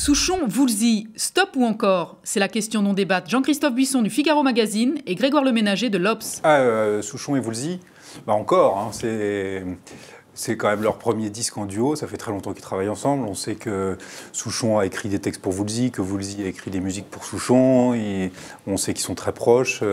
Souchon, Woolsey, stop ou encore? C'est la question dont débattent Jean-Christophe Buisson du Figaro Magazine et Grégoire Leménager de l'Obs. Souchon et Woolsey, encore, hein, c'est quand même leur premier disque en duo, ça fait très longtemps qu'ils travaillent ensemble. On sait que Souchon a écrit des textes pour Woolsey, que Woolsey a écrit des musiques pour Souchon, et on sait qu'ils sont très proches.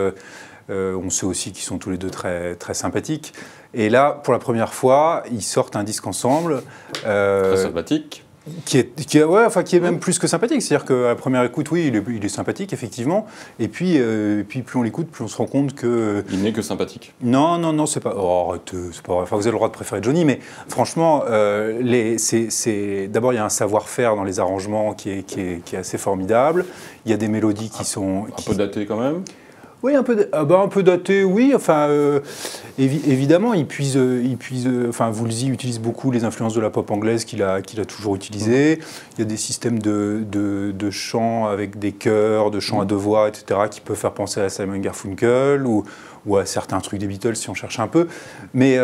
On sait aussi qu'ils sont tous les deux très, très sympathiques. Et là, pour la première fois, ils sortent un disque ensemble. Très sympathique. Qui est même plus que sympathique. C'est-à-dire qu'à la première écoute, oui, il est sympathique, effectivement. Et puis plus on l'écoute, plus on se rend compte que... Il n'est que sympathique. Non, c'est pas... Oh, arrêtez, c'est pas vrai. Enfin, vous avez le droit de préférer Johnny, mais franchement, d'abord, il y a un savoir-faire dans les arrangements qui est assez formidable. Il y a des mélodies qui sont... Un peu datées quand même. Oui, un peu daté, oui. Enfin, évidemment, Woolsey utilise beaucoup les influences de la pop anglaise qu'il a toujours utilisées. Il y a des systèmes de chants avec des chœurs, de chants à deux voix, etc., qui peuvent faire penser à Simon Garfunkel ou à certains trucs des Beatles si on cherche un peu. Mais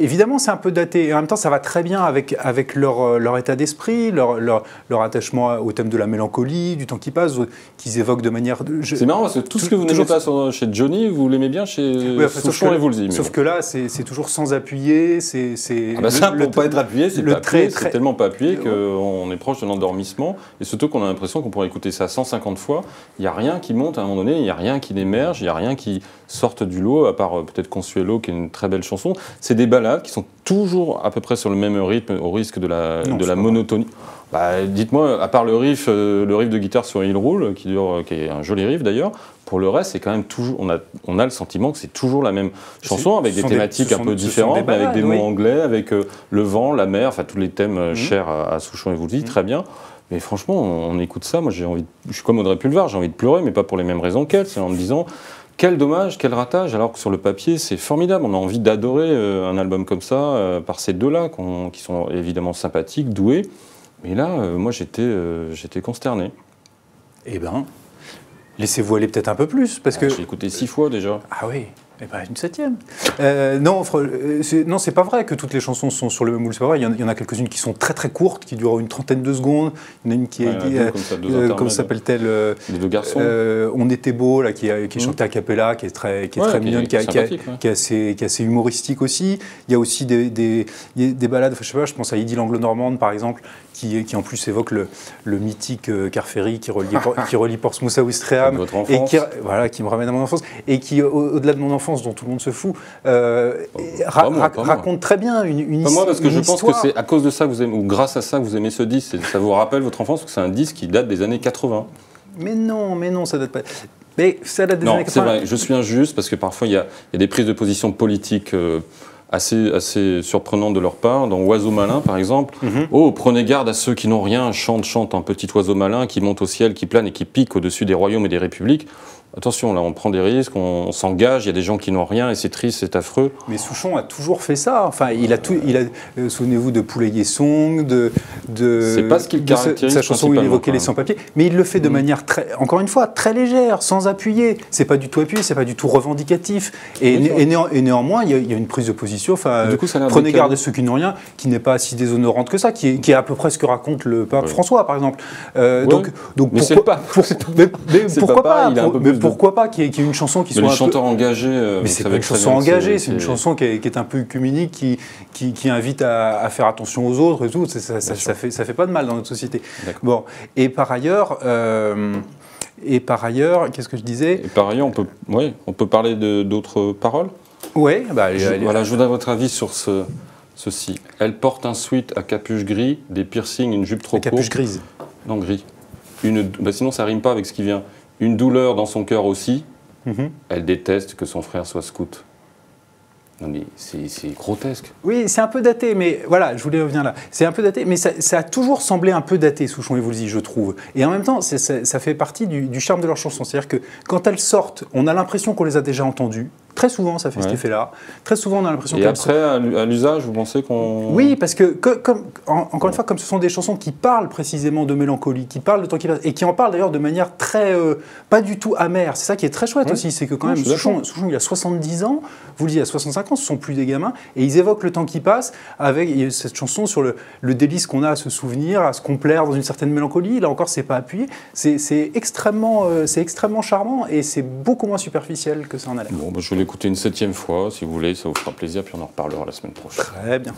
évidemment, c'est un peu daté. Et en même temps, ça va très bien avec leur état d'esprit, leur attachement au thème de la mélancolie, du temps qui passe, qu'ils évoquent de manière... C'est marrant parce que tout ce que vous n'aimez pas chez Johnny, vous l'aimez bien chez Souchon et Woolsey. Sauf que là, c'est toujours sans appuyer. Ça, pour ne pas être appuyé, c'est tellement pas appuyé qu'on est proche de l'endormissement. Et surtout qu'on a l'impression qu'on pourrait écouter ça 150 fois. Il n'y a rien qui monte à un moment donné, il n'y a rien qui émerge, il n'y a rien qui sorte du lot, à part peut-être Consuelo, qui est une très belle chanson. C'est des ballades qui sont toujours à peu près sur le même rythme, au risque de la monotonie. Dites-moi, à part le riff de guitare sur Il Roule, qui est un joli riff d'ailleurs, pour le reste, c'est quand même toujours, on a le sentiment que c'est toujours la même chanson, avec des thématiques un peu différentes, mais avec des mots anglais, avec le vent, la mer, enfin tous les thèmes chers à Souchon et Woolsey, très bien. Mais franchement, on écoute ça, moi je suis comme Audrey Pulvar, j'ai envie de pleurer, mais pas pour les mêmes raisons qu'elle, c'est en me disant... Quel dommage, quel ratage, alors que sur le papier, c'est formidable. On a envie d'adorer un album comme ça, par ces deux-là, qui sont évidemment sympathiques, doués. Mais là, moi, j'étais consterné. Eh bien, laissez-vous aller peut-être un peu plus, parce que... J'ai écouté 6 fois déjà. Ah oui, eh ben, une 7e. Non, c'est pas vrai que toutes les chansons sont sur le même moule, c'est pas vrai. Il y en a quelques-unes qui sont très très courtes, qui durent une trentaine de secondes. Il y en a une qui est... comment s'appelle-t-elle Les deux garçons. On était beau, là, qui est chantée a cappella, qui est très mignonne, qui est assez humoristique aussi. Il y a aussi des ballades, je sais pas, je pense à Idylle anglo-normande, par exemple, qui en plus évoque le mythique car ferry qui relie Portsmouth à Ouistreham, et qui me ramène à mon enfance, et qui, au-delà de mon enfance, dont tout le monde se fout, raconte très bien une histoire. Moi, parce que je pense que c'est à cause de ça que vous aimez, ou grâce à ça que vous aimez ce disque, ça vous rappelle votre enfance, parce que c'est un disque qui date des années 80. Mais non, ça date pas... Mais ça date des années 80. C'est vrai, je suis injuste, parce que parfois il y a des prises de position politiques assez surprenantes de leur part. Dans Oiseau malin, par exemple, Oh, prenez garde à ceux qui n'ont rien, chante un petit oiseau malin qui monte au ciel, qui plane et qui pique au-dessus des royaumes et des républiques. Attention, là, on prend des risques, on s'engage, il y a des gens qui n'ont rien et c'est triste, c'est affreux. Mais Souchon a toujours fait ça. Enfin, souvenez-vous de Poulet Song, c'est pas ce qu'il caractérise sa chanson où il évoquait les sans-papiers. Mais il le fait de manière encore une fois, très légère, sans appuyer. C'est pas du tout appuyé, c'est pas du tout revendicatif. Et néanmoins, il y a une prise de position. Enfin, prenez garde à ceux qui n'ont rien, qui n'est pas si déshonorante que ça, qui est à peu près ce que raconte le pape François, par exemple. Pourquoi pas qu'il y ait une chanson qui soit les chanteurs engagés. Mais c'est pas une chanson engagée, c'est une chanson qui est un peu œcuménique, qui invite à faire attention aux autres et tout. Ça fait pas de mal dans notre société. Bon, et par ailleurs, qu'est-ce que je disais ? Et par ailleurs, on peut parler d'autres paroles. Oui. Je voudrais votre avis sur ceci. Elle porte un sweat à capuche gris, des piercings, une jupe trop courte. Capuche grise. Non, gris. Sinon, ça rime pas avec ce qui vient. Une douleur dans son cœur aussi. Elle déteste que son frère soit scout. Non mais c'est grotesque. Oui, c'est un peu daté, mais voilà, je voulais revenir là. C'est un peu daté, mais ça a toujours semblé un peu daté, Souchon et Woolsey, je trouve. Et en même temps, ça fait partie du charme de leur chanson. C'est-à-dire que quand elles sortent, on a l'impression qu'on les a déjà entendues. Très souvent, ça fait cet effet-là. Très souvent, on a l'impression que... Et après, à l'usage, vous pensez qu'on... Oui, parce que, encore une fois, comme ce sont des chansons qui parlent précisément de mélancolie, qui parlent de temps qui passe, et qui en parlent d'ailleurs de manière très... pas du tout amère. C'est ça qui est très chouette aussi, c'est que quand même, Souchon, il a 70 ans, vous le dites, il a 65 ans, ce sont plus des gamins, et ils évoquent le temps qui passe avec cette chanson sur le délice qu'on a à se souvenir, à se complaire dans une certaine mélancolie. Là encore, c'est pas appuyé. C'est extrêmement charmant, et c'est beaucoup moins superficiel que ça en a l'air. Bon, bah, je vais l'écouter une 7e fois, si vous voulez, ça vous fera plaisir, puis on en reparlera la semaine prochaine. Très bien.